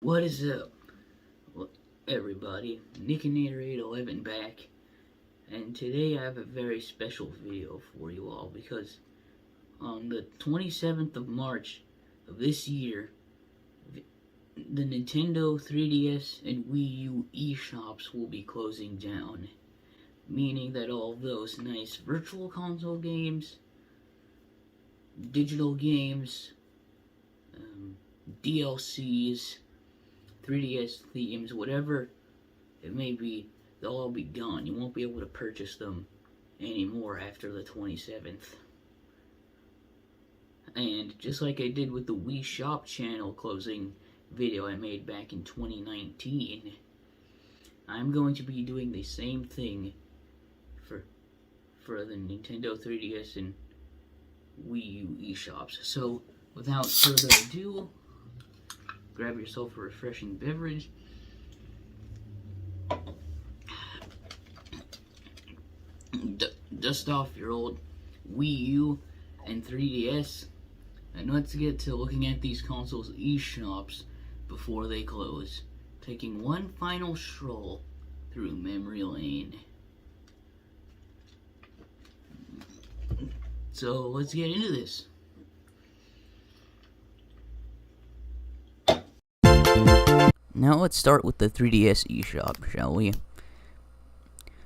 What is up, everybody? Nickinator811 Back, and today I have a very special video for you all because on the 27th of March of this year, the Nintendo 3DS and Wii U Eshops will be closing down, meaning that all of those nice virtual console games, digital games, DLCs, 3DS themes, whatever it may be, they'll all be gone. You won't be able to purchase them anymore after the 27th. And just like I did with the Wii Shop channel closing video I made back in 2019, I'm going to be doing the same thing for the Nintendo 3DS and Wii U Eshops. So, without further ado, grab yourself a refreshing beverage. Dust off your old Wii U and 3DS, and let's get to looking at these consoles' eShops before they close, taking one final stroll through memory lane. So let's get into this. Now let's start with the 3DS eShop, shall we?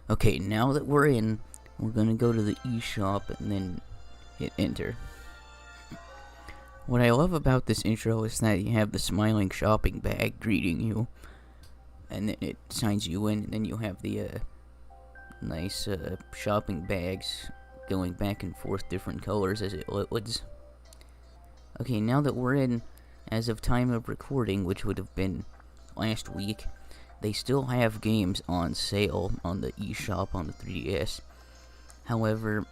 Okay, now that we're in, we're gonna go to the eShop and then hit enter. What I love about this intro is that you have the smiling shopping bag greeting you, and then it signs you in, and then you have the nice shopping bags going back and forth different colors as it loads. Okay, now that we're in, as of time of recording, which would have been last week, they still have games on sale on the eShop on the 3DS. However,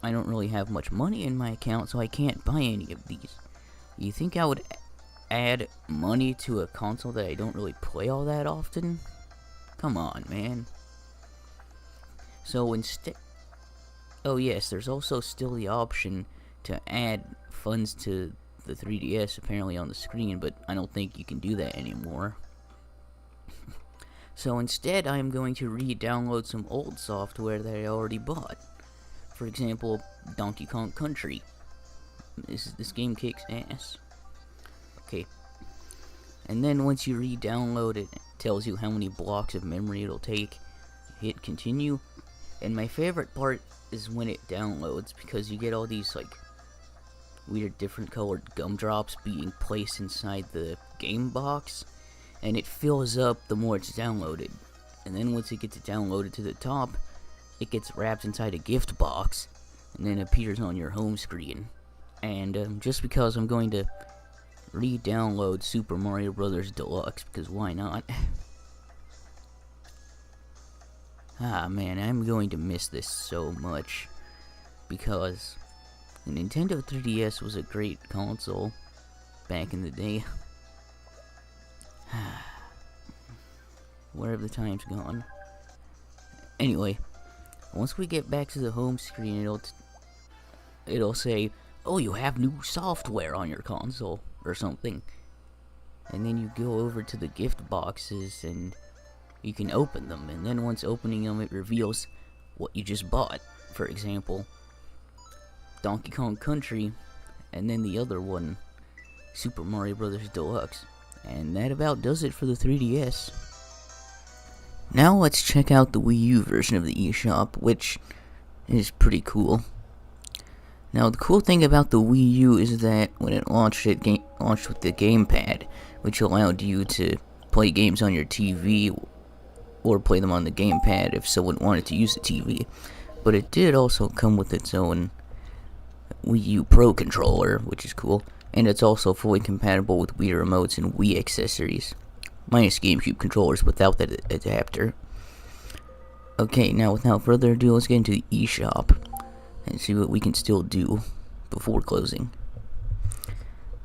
I don't really have much money in my account, so I can't buy any of these. You think I would add money to a console that I don't really play all that often? Come on, man. So instead... Oh yes, there's also still the option to add funds to the 3DS apparently on the screen, but I don't think you can do that anymore. So instead, I'm going to re-download some old software that I already bought. For example, Donkey Kong Country. This game kicks ass. Okay. And then once you re-download it, it tells you how many blocks of memory it'll take. Hit continue. And my favorite part is when it downloads, because you get all these like weird different colored gumdrops being placed inside the game box, and it fills up the more it's downloaded. And then once it gets downloaded to the top, it gets wrapped inside a gift box and then appears on your home screen. And just because I'm going to re-download Super Mario Bros. Deluxe, because why not? Ah man, I'm going to miss this so much, because the Nintendo 3DS was a great console back in the day. Where have the time's gone? Anyway, once we get back to the home screen, it'll say, "Oh, you have new software on your console," or something. And then you go over to the gift boxes and you can open them, and then once opening them, it reveals what you just bought. For example, Donkey Kong Country, and then the other one, Super Mario Bros. Deluxe. And that about does it for the 3DS. Now let's check out the Wii U version of the eShop, which is pretty cool. Now the cool thing about the Wii U is that when it launched, launched with the gamepad, which allowed you to play games on your TV or play them on the gamepad if someone wanted to use the TV. But it did also come with its own Wii U Pro controller, which is cool, and it's also fully compatible with Wii remotes and Wii accessories, minus GameCube controllers without that adapter. Okay, now without further ado, let's get into the eShop and see what we can still do before closing.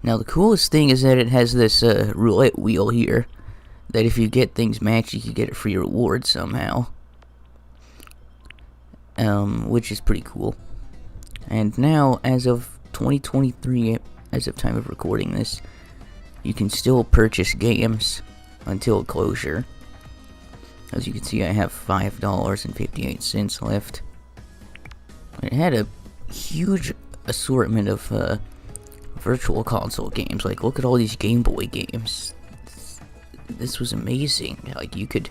Now the coolest thing is that it has this roulette wheel here, that if you get things matched, you can get a free reward somehow, which is pretty cool. And now, as of 2023, as of time of recording this, you can still purchase games until closure. As you can see, I have $5.58 left. It had a huge assortment of virtual console games. Like, look at all these Game Boy games. This was amazing. Like, you could...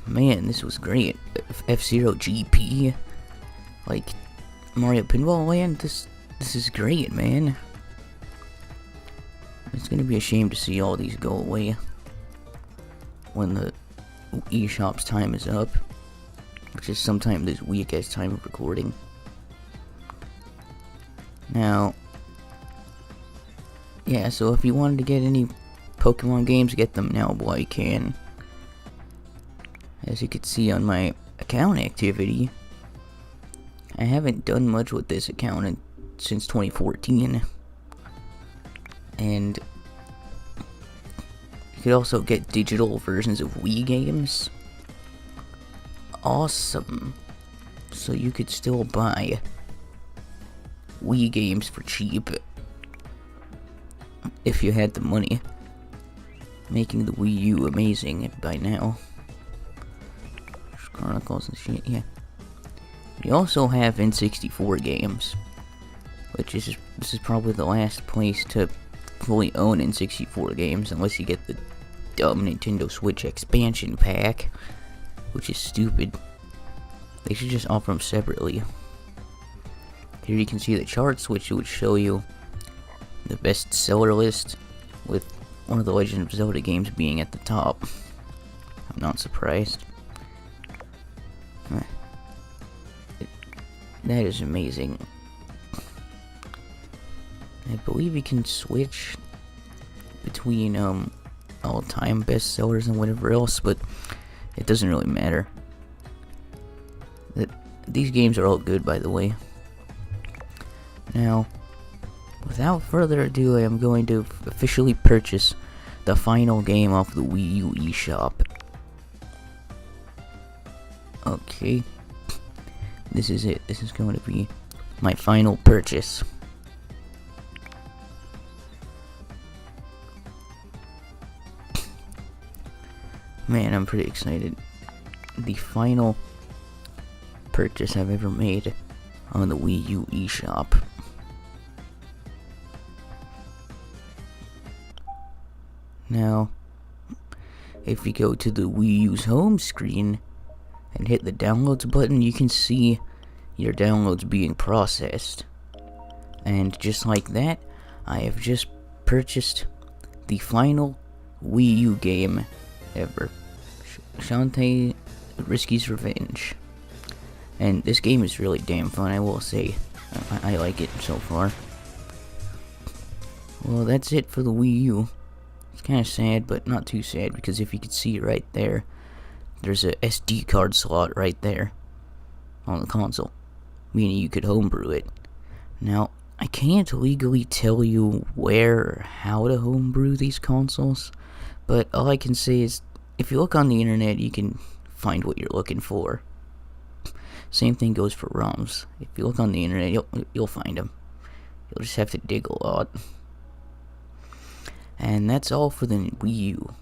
Man, this was great. F-Zero GP. Like, Mario Pinball Land. This is great, man. It's gonna be a shame to see all these go away when the eShop's time is up, which is sometime this week as time of recording. Now, yeah, so if you wanted to get any Pokemon games, get them now while you can. As you can see on my account activity, I haven't done much with this account since 2014. And you could also get digital versions of Wii games. Awesome. So you could still buy Wii games for cheap if you had the money, making the Wii U amazing by now. Chronicles and shit, yeah. You also have N64 games, which is this is probably the last place to fully own N64 games, unless you get the dumb Nintendo Switch expansion pack, which is stupid. They should just offer them separately. Here you can see the charts, which would show you the best seller list, with one of the Legend of Zelda games being at the top. I'm not surprised. That is amazing. I believe you can switch between all-time bestsellers and whatever else, but it doesn't really matter. These games are all good, by the way. Now, without further ado, I am going to officially purchase the final game off the Wii U Eshop. Okay. This is it. This is going to be my final purchase. Man, I'm pretty excited. The final purchase I've ever made on the Wii U Eshop. Now, if you go to the Wii U's home screen and hit the downloads button, you can see your downloads being processed. And just like that, I have just purchased the final Wii U game ever, Shantae Risky's Revenge. And this game is really damn fun, I will say. I like it so far. Well, that's it for the Wii U. It's kind of sad, but not too sad, because if you could see right there, there's a SD card slot right there on the console, meaning you could homebrew it. Now, I can't legally tell you where or how to homebrew these consoles, but all I can say is, if you look on the internet, you can find what you're looking for. Same thing goes for ROMs. If you look on the internet, you'll find them. You'll just have to dig a lot. And that's all for the Wii U.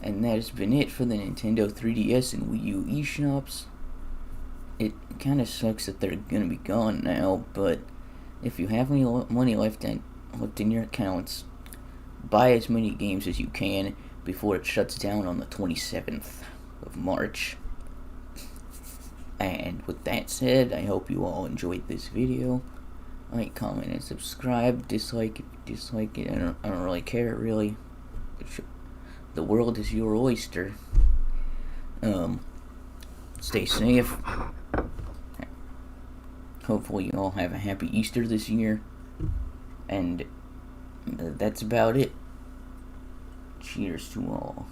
And that has been it for the Nintendo 3DS and Wii U eShops. It kind of sucks that they're gonna be gone now, but if you have any money left in your accounts, buy as many games as you can before it shuts down on the 27th of March. And with that said, I hope you all enjoyed this video. Like, comment, and subscribe. Dislike if you dislike it. I don't really care, really. The world is your oyster. Stay safe. Hopefully you all have a happy Easter this year. And that's about it. Cheers to all.